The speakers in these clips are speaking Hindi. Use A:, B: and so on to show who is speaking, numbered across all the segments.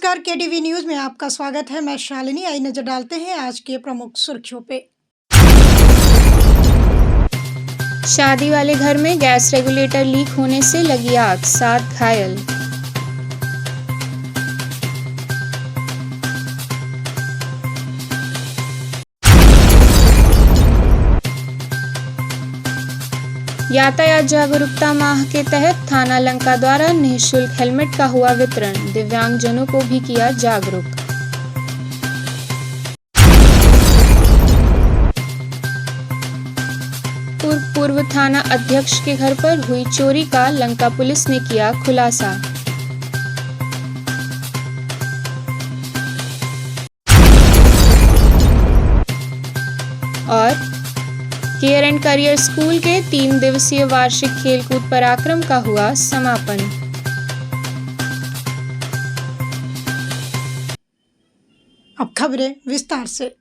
A: नमस्कार, केटीवी न्यूज में आपका स्वागत है। मैं शालिनी। आई नजर डालते हैं आज के प्रमुख सुर्खियों पे।
B: शादी वाले घर में गैस रेगुलेटर लीक होने से लगी आग, 7 घायल। यातायात जागरूकता माह के तहत थाना लंका द्वारा निःशुल्क हेलमेट का हुआ वितरण, दिव्यांगजनों को भी किया जागरूक। पूर्व थाना अध्यक्ष के घर पर हुई चोरी का लंका पुलिस ने किया खुलासा। और केयर एंड करियर स्कूल के 3 दिवसीय वार्षिक खेलकूद पराक्रम का हुआ समापन।
A: अब खबरें विस्तार से।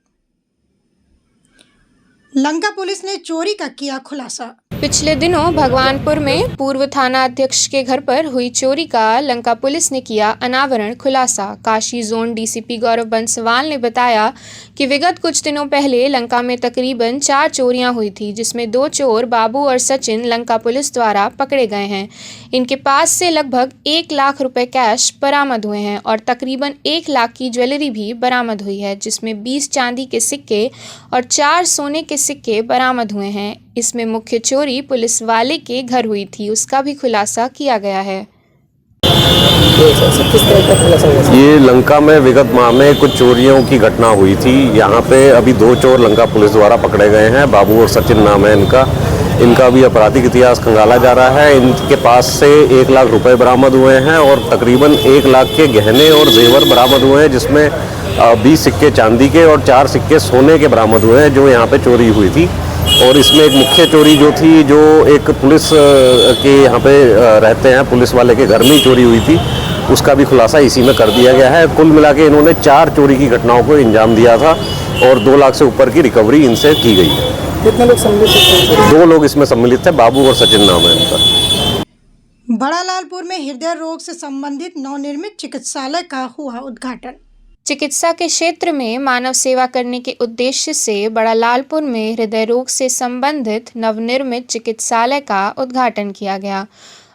A: लंका पुलिस ने चोरी का किया खुलासा।
B: पिछले दिनों भगवानपुर में पूर्व थाना अध्यक्ष के घर पर हुई चोरी का लंका पुलिस ने किया अनावरण खुलासा। काशी जोन डीसीपी गौरव बंसवाल ने बताया कि विगत कुछ दिनों पहले लंका में तकरीबन 4 चोरियां हुई थी, जिसमें 2 चोर बाबू और सचिन लंका पुलिस द्वारा पकड़े गए हैं। इनके पास से लगभग 1 लाख रुपए कैश बरामद हुए हैं और तकरीबन 1 लाख की ज्वेलरी भी बरामद हुई है, जिसमें 20 चांदी के सिक्के और 4 सोने के सिक्के बरामद हुए हैं। इसमें मुख्य चोरी पुलिस वाले के घर हुई थी, उसका भी खुलासा किया गया है।
C: ये लंका में विगत माह में कुछ चोरियों की घटना हुई थी। यहाँ पे अभी 2 चोर लंका पुलिस द्वारा पकड़े गए हैं। बाबू और सचिन नाम है इनका भी आपराधिक इतिहास खंगाला जा रहा है। इनके पास से 1 लाख रुपए बरामद हुए हैं और तकरीबन 1 लाख के गहने और जेवर बरामद हुए हैं, जिसमें 20 सिक्के चांदी के और 4 सिक्के सोने के बरामद हुए हैं, जो यहाँ पे चोरी हुई थी। और इसमें एक मुख्य चोरी जो थी, जो एक पुलिस के यहाँ पे रहते हैं, पुलिस वाले के घर में ही चोरी हुई थी, उसका भी खुलासा इसी में कर दिया गया है। कुल मिला के इन्होंने 4 चोरी की घटनाओं को अंजाम दिया था और 2 लाख से ऊपर की रिकवरी इनसे की गई है।
D: कितने लोग सम्मिलित थे?
C: 2 लोग इसमें सम्मिलित थे, बाबू और सचिन नाम है इनका।
A: बड़ा लालपुर में हृदय रोग से संबंधित नवनिर्मित चिकित्सालय का हुआ उद्घाटन।
B: चिकित्सा के क्षेत्र में मानव सेवा करने के उद्देश्य से बड़ा लालपुर में हृदय रोग से संबंधित नवनिर्मित चिकित्सालय का उद्घाटन किया गया।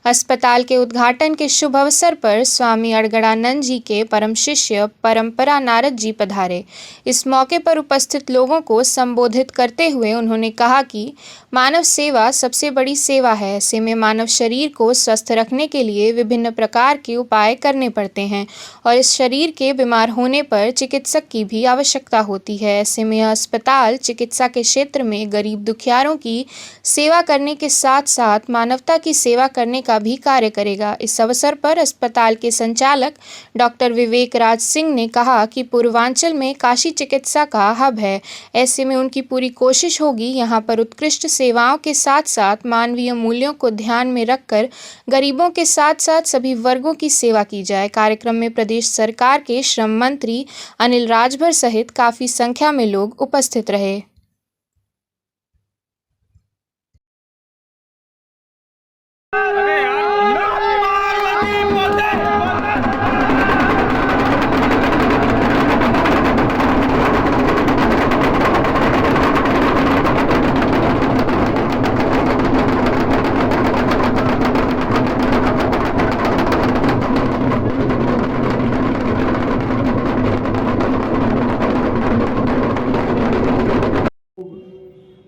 B: अस्पताल के उद्घाटन के शुभ अवसर पर स्वामी अड़गड़ानंद जी के परम शिष्य परंपरा नारद जी पधारे। इस मौके पर उपस्थित लोगों को संबोधित करते हुए उन्होंने कहा कि मानव सेवा सबसे बड़ी सेवा है। ऐसे में मानव शरीर को स्वस्थ रखने के लिए विभिन्न प्रकार के उपाय करने पड़ते हैं और इस शरीर के बीमार होने पर चिकित्सक की भी आवश्यकता होती है। ऐसे में यह अस्पताल चिकित्सा के क्षेत्र में गरीब दुखियारों की सेवा करने के साथ साथ मानवता की सेवा करने का भी कार्य करेगा। इस अवसर पर अस्पताल के संचालक डॉक्टर विवेक राज सिंह ने कहा कि पूर्वांचल में काशी चिकित्सा का हब है। ऐसे में उनकी पूरी कोशिश होगी यहाँ पर उत्कृष्ट सेवाओं के साथ साथ मानवीय मूल्यों को ध्यान में रखकर गरीबों के साथ साथ सभी वर्गों की सेवा की जाए। कार्यक्रम में प्रदेश सरकार के श्रम मंत्री अनिल राजभर सहित काफी संख्या में लोग उपस्थित रहे।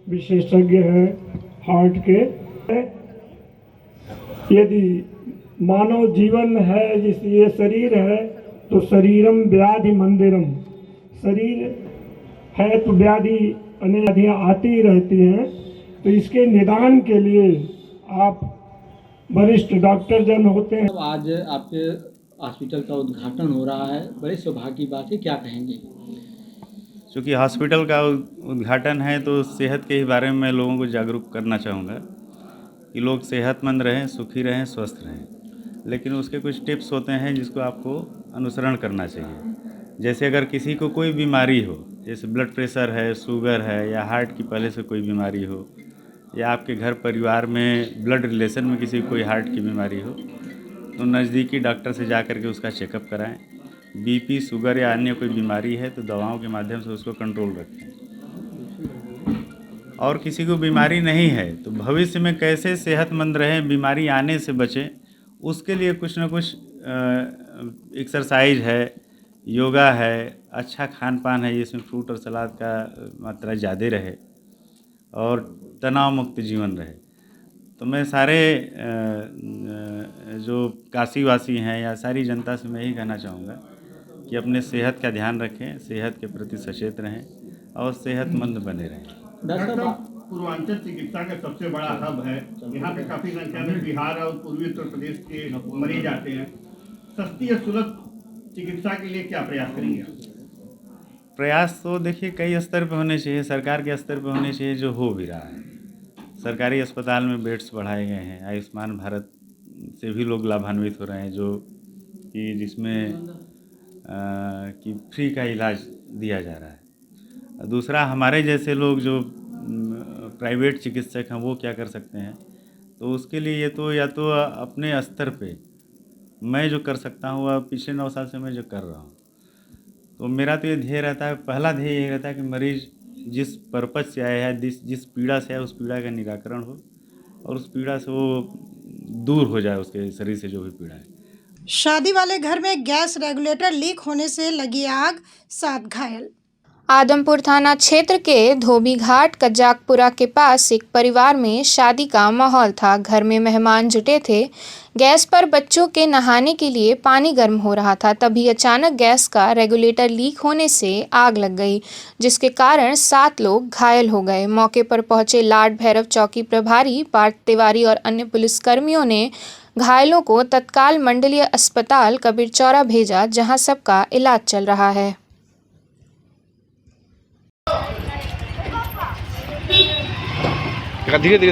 D: विशेषज्ञ हैं हार्ट के। यदि मानव जीवन है, जिस ये शरीर है, तो शरीरम व्याधि मंदिरम, शरीर है तो व्याधि व्याधियाँ आती ही रहती हैं। तो इसके निदान के लिए आप वरिष्ठ डॉक्टर जन होते हैं।
E: आज आपके हॉस्पिटल का उद्घाटन हो रहा है, बड़े सौभाग्य की बात है, क्या कहेंगे?
F: चूँकि हॉस्पिटल का उद्घाटन है तो सेहत के ही बारे में मैं लोगों को जागरूक करना चाहूँगा कि लोग सेहतमंद रहें, सुखी रहें, स्वस्थ रहें। लेकिन उसके कुछ टिप्स होते हैं जिसको आपको अनुसरण करना चाहिए। जैसे अगर किसी को कोई बीमारी हो, जैसे ब्लड प्रेशर है, शुगर है या हार्ट की पहले से कोई बीमारी हो, या आपके घर परिवार में ब्लड रिलेशन में किसी को कोई हार्ट की बीमारी हो, तो नज़दीकी डॉक्टर से जा कर के उसका चेकअप कराएं। बीपी, शुगर या अन्य कोई बीमारी है तो दवाओं के माध्यम से उसको कंट्रोल रखें। और किसी को बीमारी नहीं है तो भविष्य में कैसे सेहतमंद रहें, बीमारी आने से बचें, उसके लिए कुछ ना कुछ एक्सरसाइज है, योगा है, अच्छा खान पान है जिसमें फ्रूट और सलाद का मात्रा ज़्यादा रहे और तनाव मुक्त जीवन रहे। तो मैं सारे जो काशीवासी हैं या सारी जनता से मैं यही कहना चाहूँगा कि अपने सेहत का ध्यान रखें, सेहत के प्रति सचेत रहें और सेहतमंद बने रहें।
E: डॉक्टर साहब,
G: पूर्वांचल चिकित्सा का सबसे बड़ा हब है। यहाँ पे काफ़ी संख्या में बिहार और पूर्वी उत्तर प्रदेश के मरीज आते हैं। सस्ती और सुलभ चिकित्सा के लिए क्या प्रयास करेंगे?
F: प्रयास तो देखिए कई स्तर पे होने चाहिए, सरकार के स्तर पे होने चाहिए, जो हो भी रहा है। सरकारी अस्पताल में बेड्स बढ़ाए गए हैं, आयुष्मान भारत से भी लोग लाभान्वित हो रहे हैं, जो कि जिसमें कि फ्री का इलाज दिया जा रहा है। दूसरा, हमारे जैसे लोग जो प्राइवेट चिकित्सक हैं वो क्या कर सकते हैं, तो उसके लिए ये तो या तो अपने स्तर पे मैं जो कर सकता हूँ वह पिछले 9 साल से मैं जो कर रहा हूँ, तो मेरा तो ये ध्येय रहता है, पहला ध्येय ये रहता है कि मरीज जिस पर्पज से आया है, जिस पीड़ा से आया उस पीड़ा का निराकरण हो और उस पीड़ा से वो दूर हो जाए, उसके शरीर से जो भी पीड़ा है।
A: शादी वाले घर में गैस रेगुलेटर लीक होने से लगी आग, 7 घायल।
B: आदमपुर थाना क्षेत्र के धोबीघाट कजाकपुरा के पास एक परिवार में शादी का माहौल था। घर में मेहमान जुटे थे। गैस पर बच्चों के नहाने के लिए पानी गर्म हो रहा था, तभी अचानक गैस का रेगुलेटर लीक होने से आग लग गई, जिसके कारण 7 लोग घायल हो गए। मौके पर पहुंचे लाड भैरव चौकी प्रभारी पार्थ तिवारी और अन्य पुलिसकर्मियों ने घायलों को तत्काल मंडलीय अस्पताल कबीर चौरा भेजा, जहां सबका इलाज चल रहा है।
H: धीरे धीरे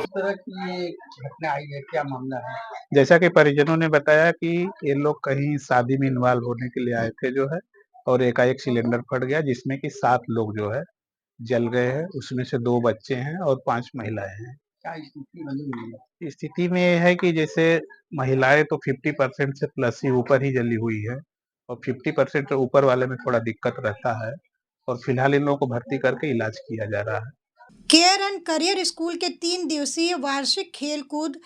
I: तरह की ये घटना आई है, क्या मामला है?
H: जैसा कि परिजनों ने बताया कि ये लोग कहीं शादी में इन्वॉल्व होने के लिए आए थे जो है, और एकाएक सिलेंडर फट गया जिसमें कि 7 लोग जो है जल गए हैं। उसमें से 2 बच्चे हैं और 5 महिलाएं हैं।
I: क्या स्थिति बनी हुई है?
H: स्थिति में ये है कि जैसे महिलाएं तो 50% से प्लस ही ऊपर ही जली हुई है और 50% से ऊपर वाले में थोड़ा दिक्कत रहता है, और फिलहाल इन लोगों को भर्ती करके इलाज किया जा रहा है।
A: केयर एंड करियर स्कूल के 3 दिवसीय वार्षिक खेलकूद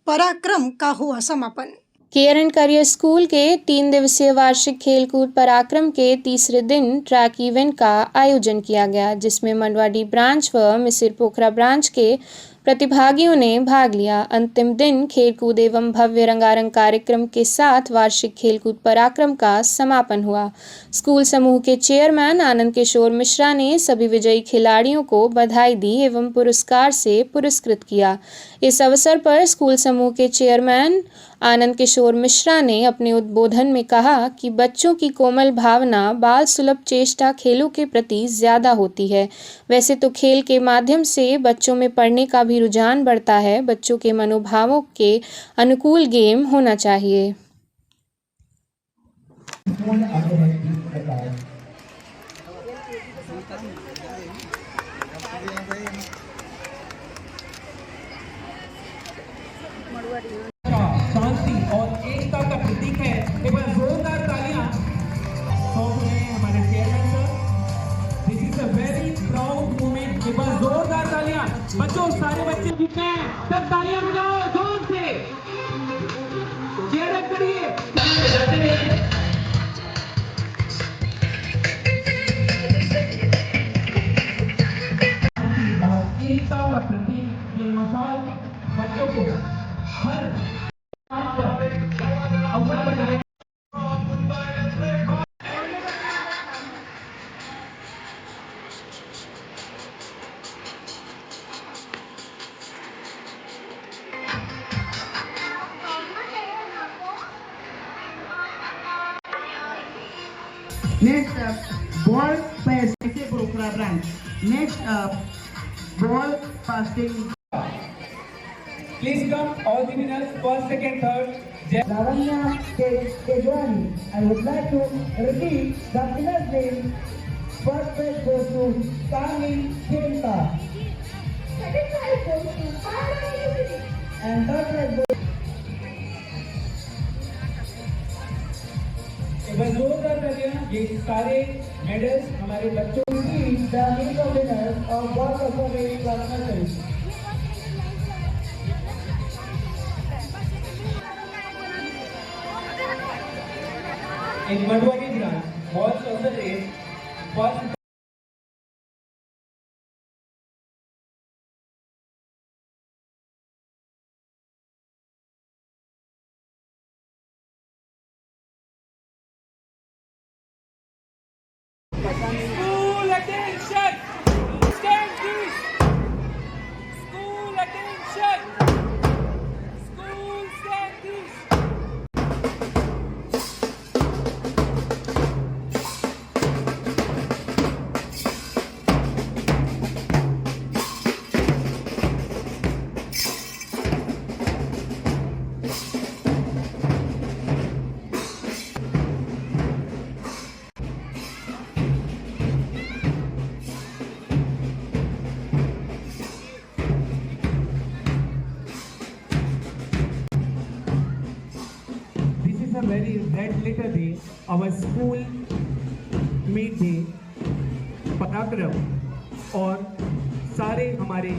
A: पराक्रम का हुआ समापन।
B: केयर एंड करियर स्कूल के 3 दिवसीय वार्षिक खेलकूद पराक्रम के तीसरे दिन ट्रैक इवेंट का आयोजन किया गया, जिसमें मंडवाडी ब्रांच व मिसिर पोखरा ब्रांच के प्रतिभागियों ने भाग लिया। अंतिम दिन खेलकूद एवं भव्य रंगारंग कार्यक्रम के साथ वार्षिक खेलकूद पराक्रम का समापन हुआ। स्कूल समूह के चेयरमैन आनंद किशोर मिश्रा ने सभी विजयी खिलाड़ियों को बधाई दी एवं पुरस्कार से पुरस्कृत किया। इस अवसर पर स्कूल समूह के चेयरमैन आनंद किशोर मिश्रा ने अपने उद्बोधन में कहा कि बच्चों की कोमल भावना, बाल सुलभ चेष्टा खेलों के प्रति ज़्यादा होती है। वैसे तो खेल के माध्यम से बच्चों में पढ़ने का भी रुझान बढ़ता है। बच्चों के मनोभावों के अनुकूल गेम होना चाहिए।
J: शांति और एकता का प्रतीक है। एक बार जोरदार तालियां हमारे chairman sir. This is a very proud moment. एक बार जोरदार तालियां। बच्चों, सारे बच्चे जीते हैं, सब तालियां बजाओ जोर से। चेयर अप करिए। एकता का प्रतीक ये मिसाल बच्चों को हर Next up, ball pass. Pokhara branch. Next up, ball passing. Please come, all the winners, first, second, third. Lavanya Kejwani. I would like to repeat the winner's name. First prize goes to Stanley Khemka.
K: Second prize goes to Parvati.
J: And third prize goes. एक बार जोरदार तालियां। ये सारे मेडल्स हमारे बच्चों की द लीग ऑफ विनर्स और world of nursery. In Madhwari branch, boys of the race, first. School attention! Stand please! School attention! School stand please! This is a very red letter day, our school meet day, पराक्रम और सारे हमारे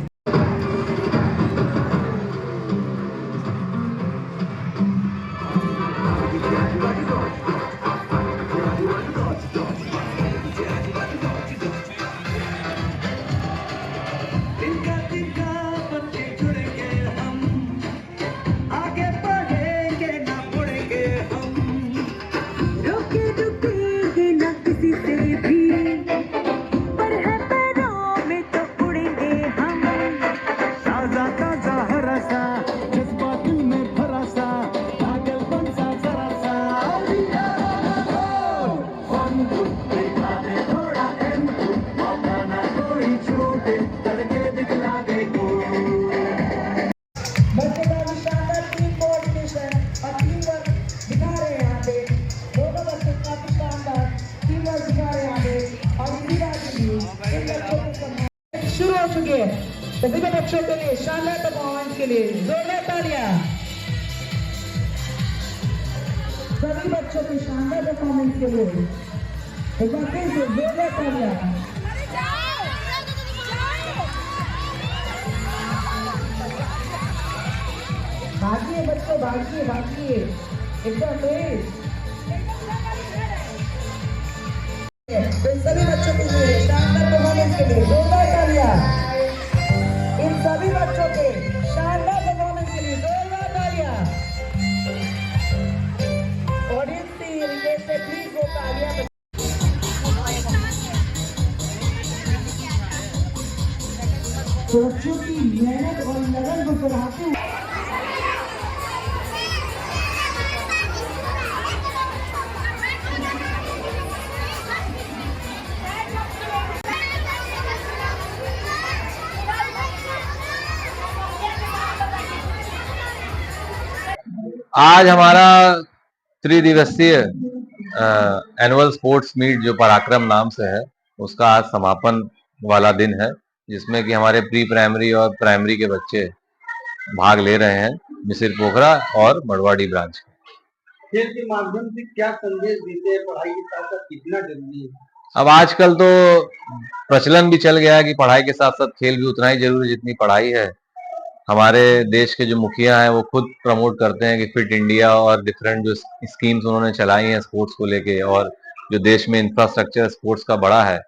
J: शुरू हो चुकी है। सभी बच्चों के लिए शानदार परफॉर्मेंस के लिए जोरदार तालियां। सभी बच्चों की शानदार परफॉर्मेंस के लिए एक बार फिर से जोरदार तालियां। भागिए बच्चों, भागिए भागिए एकदम तेज। इन सभी बच्चों के लिए शानदार परफॉर्मेंस के लिए जोरदार तालियां। इन सभी बच्चों के शानदार परफॉर्मेंस के लिए जोरदार तालियां। ऑडियंस से रिक्वेस्ट है, प्लीज वो तालियां। बच्चों की मेहनत और लगन को सराहते हुए
L: आज हमारा त्रिदिवसीय एनुअल स्पोर्ट्स मीट जो पराक्रम नाम से है, उसका आज समापन वाला दिन है, जिसमें कि हमारे प्री प्राइमरी और प्राइमरी के बच्चे भाग ले रहे हैं, मिसिर पोखरा और मड़वाड़ी ब्रांच के।
I: खेल के माध्यम से क्या संदेश देते हैं, पढ़ाई के साथ साथ कितना जरूरी है?
L: अब आजकल तो प्रचलन भी चल गया है कि पढ़ाई के साथ साथ खेल भी उतना ही जरूरी है जितनी पढ़ाई है। हमारे देश के जो मुखिया हैं वो खुद प्रमोट करते हैं कि फिट इंडिया और डिफरेंट जो स्कीम्स उन्होंने चलाई हैं स्पोर्ट्स को लेके, और जो देश में इंफ्रास्ट्रक्चर स्पोर्ट्स का बड़ा है,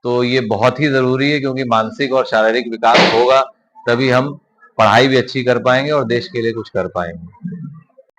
L: तो ये बहुत ही जरूरी है, क्योंकि मानसिक और शारीरिक विकास होगा तभी हम पढ़ाई भी अच्छी कर पाएंगे और देश के लिए कुछ कर पाएंगे।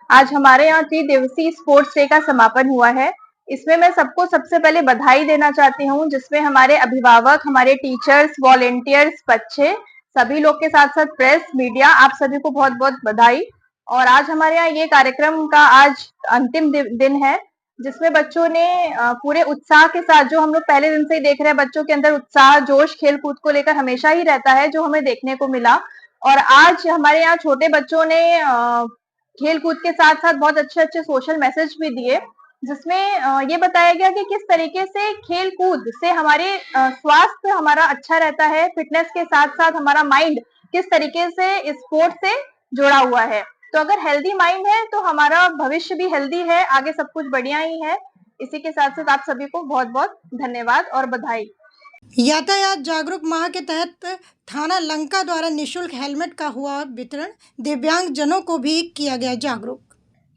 M: आज हमारे यहाँ 3 दिवसीय स्पोर्ट्स डे का समापन हुआ है। इसमें मैं सबको सबसे पहले बधाई देना चाहती हूँ, जिसमें हमारे अभिभावक, हमारे टीचर्स, वॉलेंटियर्स, बच्चे, सभी लोग के साथ साथ प्रेस, मीडिया, आप सभी को बहुत बहुत बधाई। और आज हमारे यहाँ ये कार्यक्रम का आज अंतिम दिन है, जिसमें बच्चों ने पूरे उत्साह के साथ, जो हम लोग पहले दिन से ही देख रहे हैं, बच्चों के अंदर उत्साह, जोश खेल कूद को लेकर हमेशा ही रहता है, जो हमें देखने को मिला। और आज हमारे यहाँ छोटे बच्चों ने खेल कूद के साथ साथ बहुत अच्छे अच्छे सोशल मैसेज भी दिए, जिसमें ये बताया गया कि किस तरीके से खेल कूद से हमारे स्वास्थ्य हमारा अच्छा रहता है, फिटनेस के साथ साथ हमारा माइंड किस तरीके से स्पोर्ट्स से जुड़ा हुआ है। तो अगर हेल्दी माइंड है तो हमारा भविष्य भी हेल्दी है, आगे सब कुछ बढ़िया ही है। इसी के साथ साथ आप सभी को बहुत बहुत धन्यवाद और बधाई।
A: यातायात जागरूक माह के तहत थाना लंका द्वारा निशुल्क हेलमेट का हुआ वितरण, दिव्यांग जनों को भी किया गया जागरूक।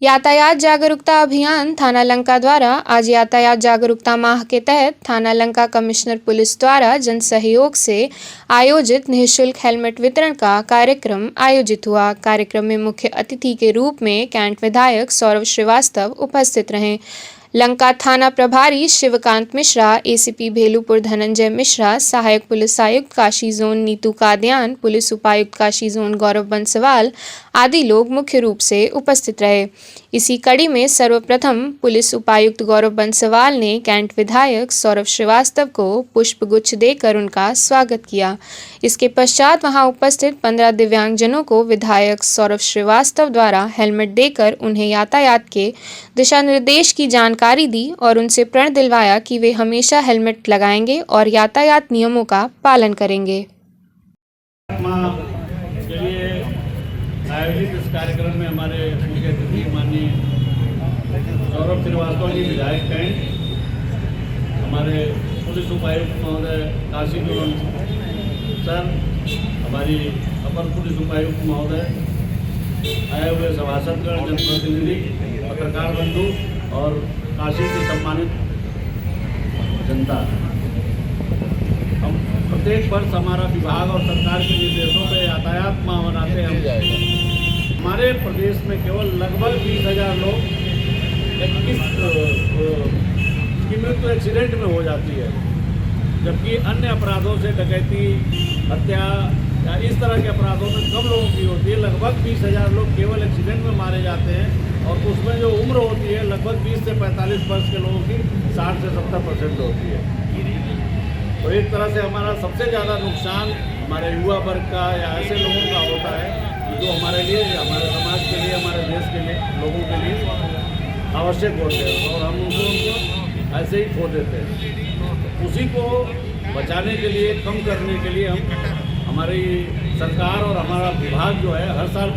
B: यातायात जागरूकता अभियान थाना लंका द्वारा आज यातायात जागरूकता माह के तहत थाना लंका कमिश्नर पुलिस द्वारा जन सहयोग से आयोजित निःशुल्क हेलमेट वितरण का कार्यक्रम आयोजित हुआ। कार्यक्रम में मुख्य अतिथि के रूप में कैंट विधायक सौरभ श्रीवास्तव उपस्थित रहे। लंका थाना प्रभारी शिवकांत मिश्रा, एसीपी भेलूपुर धनंजय मिश्रा, सहायक पुलिस आयुक्त काशी जोन नीतू कादयान, पुलिस उपायुक्त काशी जोन गौरव बंसवाल आदि लोग मुख्य रूप से उपस्थित रहे। इसी कड़ी में सर्वप्रथम पुलिस उपायुक्त गौरव बंसवाल ने कैंट विधायक सौरभ श्रीवास्तव को पुष्पगुच्छ देकर उनका स्वागत किया। इसके पश्चात वहां उपस्थित 15 दिव्यांगजनों को विधायक सौरभ श्रीवास्तव द्वारा हेलमेट देकर उन्हें यातायात के दिशा निर्देश की जानकारी दी और उनसे प्रण दिलवाया कि वे हमेशा हेलमेट लगाएंगे और यातायात नियमों का पालन करेंगे।
N: आयोजित इस कार्यक्रम में हमारे मुख्य अतिथि माननीय सौरभ श्रीवास्तव जी विधायक कैंट, हमारे पुलिस उपायुक्त महोदय काशी जोन सर, हमारी अपर पुलिस उपायुक्त महोदय, आए हुए सभासदगण, जनप्रतिनिधि, पत्रकार बंधु और काशी की सम्मानित जनता। हम प्रत्येक वर्ष हमारा विभाग और सरकार के निर्देशों में यातायात माह मनाते हैं। हमारे प्रदेश में केवल लगभग 20,000 लोग की मृत्यु एक्सीडेंट में हो जाती है, जबकि अन्य अपराधों से डकैती, हत्या या इस तरह के अपराधों में कम लोगों की होती है। लगभग 20,000 लोग केवल एक्सीडेंट में मारे जाते हैं और उसमें जो उम्र होती है लगभग 20 से 45 वर्ष के लोगों की 60 से 70% होती है। तो एक तरह से हमारा सबसे ज़्यादा नुकसान हमारे युवा वर्ग का या ऐसे लोगों का होता है जो हमारे लिए, हमारे समाज के लिए, हमारे देश के लिए, लोगों के लिए आवश्यक होते हैं और हम उनको ऐसे ही खो देते हैं। उसी को बचाने के लिए, कम करने के लिए हमारी सरकार और हमारा विभाग जो है हर साल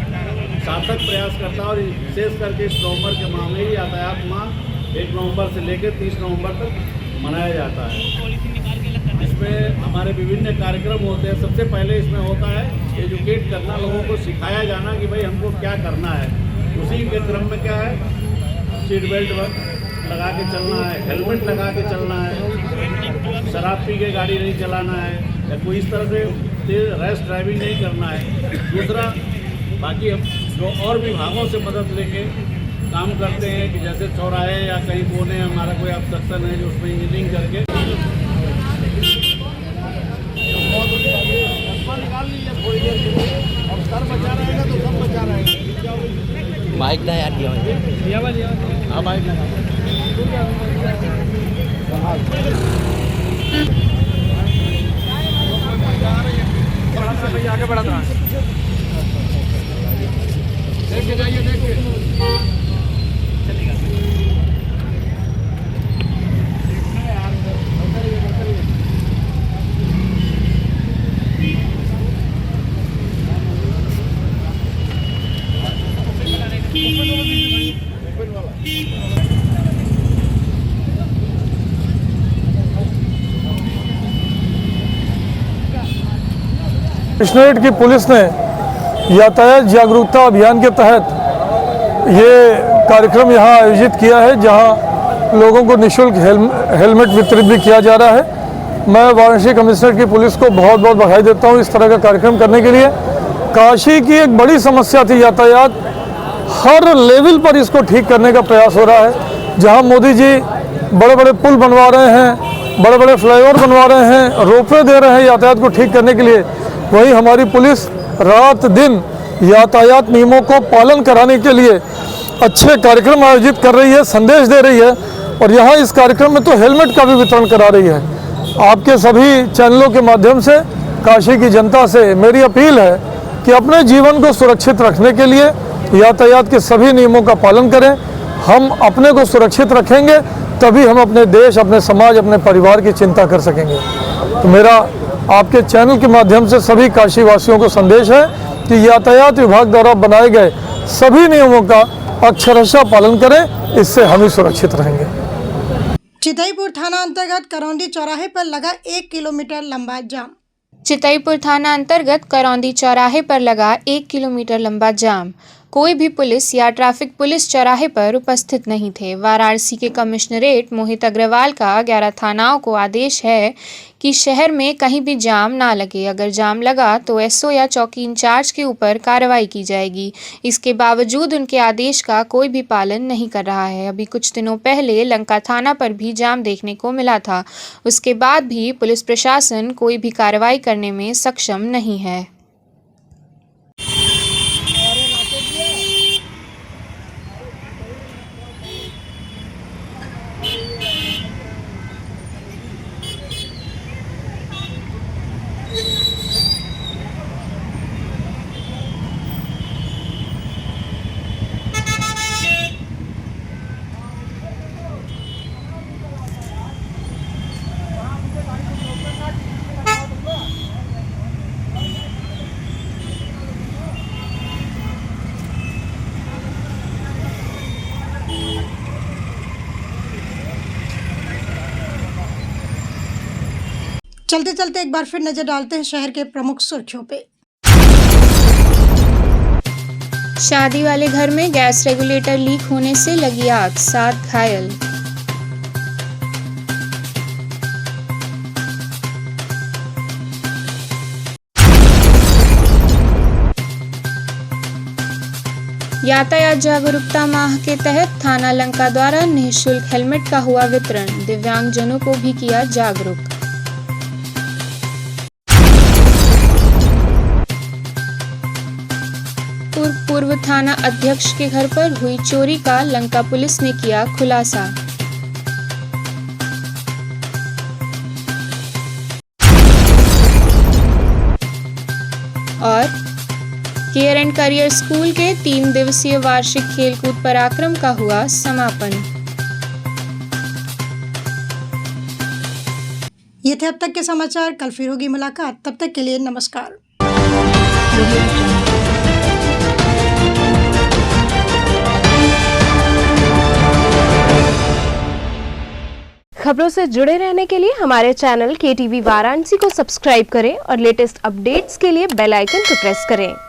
N: सार्थक प्रयास करता है और विशेष करके इस नवंबर के माह में ही यातायात माह 1 नवंबर से लेकर 30 नवंबर तक मनाया जाता है। इसमें हमारे विभिन्न कार्यक्रम होते हैं। सबसे पहले इसमें होता है एजुकेट करना, लोगों को सिखाया जाना कि भाई हमको क्या करना है। उसी के क्रम में क्या है, सीट बेल्ट लगा के चलना है, हेलमेट लगा के चलना है, शराब पी के गाड़ी नहीं चलाना है या कोई इस तरह से तेज रैश ड्राइविंग नहीं करना है। दूसरा, बाकी हम जो और विभागों से मदद लेके काम करते हैं कि जैसे चौराहे या कहीं कोने हमारा कोई ऑब्स्ट्रक्शन है जो उसमें इंजीनियरिंग करके
O: माइक ना यार दिया
N: हाँ माइक ना आगे बढ़ा था, देख के जाइए, देख के चलेगा।
P: कमिश्नरेट की पुलिस ने यातायात जागरूकता अभियान के तहत ये कार्यक्रम यहाँ आयोजित किया है, जहाँ लोगों को निःशुल्क हेलमेट वितरित भी किया जा रहा है। मैं वाराणसी कमिश्नरेट की पुलिस को बहुत बहुत बधाई देता हूँ इस तरह का कार्यक्रम करने के लिए। काशी की एक बड़ी समस्या थी यातायात, हर लेवल पर इसको ठीक करने का प्रयास हो रहा है। जहाँ मोदी जी बड़े बड़े पुल बनवा रहे हैं, बड़े बड़े फ्लाईओवर बनवा रहे हैं, रोपवे दे रहे हैं यातायात को ठीक करने के लिए, वहीं हमारी पुलिस रात दिन यातायात नियमों को पालन कराने के लिए अच्छे कार्यक्रम आयोजित कर रही है, संदेश दे रही है। और यहाँ इस कार्यक्रम में तो हेलमेट का भी वितरण करा रही है। आपके सभी चैनलों के माध्यम से काशी की जनता से मेरी अपील है कि अपने जीवन को सुरक्षित रखने के लिए यातायात के सभी नियमों का पालन करें, हम अपने को सुरक्षित रखेंगे तभी हम अपने देश, अपने समाज, अपने परिवार की चिंता कर सकेंगे। तो मेरा आपके चैनल के माध्यम से सभी काशी वासियों को संदेश है कि यातायात विभाग द्वारा बनाए गए सभी नियमों का अक्षरशः पालन करें, इससे हम ही सुरक्षित रहेंगे।
A: चितईपुर थाना अंतर्गत करौंदी चौराहे पर लगा 1 किलोमीटर लंबा जाम।
B: चितईपुर थाना अंतर्गत करौंदी चौराहे पर लगा 1 किलोमीटर लंबा जाम। कोई भी पुलिस या ट्रैफिक पुलिस चौराहे पर उपस्थित नहीं थे। वाराणसी के कमिश्नरेट मोहित अग्रवाल का 11 थानाओं को आदेश है कि शहर में कहीं भी जाम ना लगे। अगर जाम लगा तो एसओ या चौकी इंचार्ज के ऊपर कार्रवाई की जाएगी। इसके बावजूद उनके आदेश का कोई भी पालन नहीं कर रहा है। अभी कुछ दिनों पहले लंका थाना पर भी जाम देखने को मिला था। उसके बाद भी पुलिस प्रशासन कोई भी कार्रवाई करने में सक्षम नहीं है।
A: चलते चलते एक बार फिर नजर डालते हैं शहर के प्रमुख सुर्खियों पे।
B: शादी वाले घर में गैस रेगुलेटर लीक होने से लगी आग, 7 घायल। यातायात जागरूकता माह के तहत थाना लंका द्वारा निःशुल्क हेलमेट का हुआ वितरण, दिव्यांगजनों को भी किया जागरूक। पूर्व थाना अध्यक्ष के घर पर हुई चोरी का लंका पुलिस ने किया खुलासा। और केयर एंड करियर स्कूल के 3 दिवसीय वार्षिक खेलकूद पराक्रम का हुआ समापन।
A: ये थे अब तक के समाचार। कल फिर होगी मुलाकात, तब तक के लिए नमस्कार।
Q: खबरों से जुड़े रहने के लिए हमारे चैनल KTV वाराणसी को सब्सक्राइब करें और लेटेस्ट अपडेट्स के लिए बेल आइकन को प्रेस करें।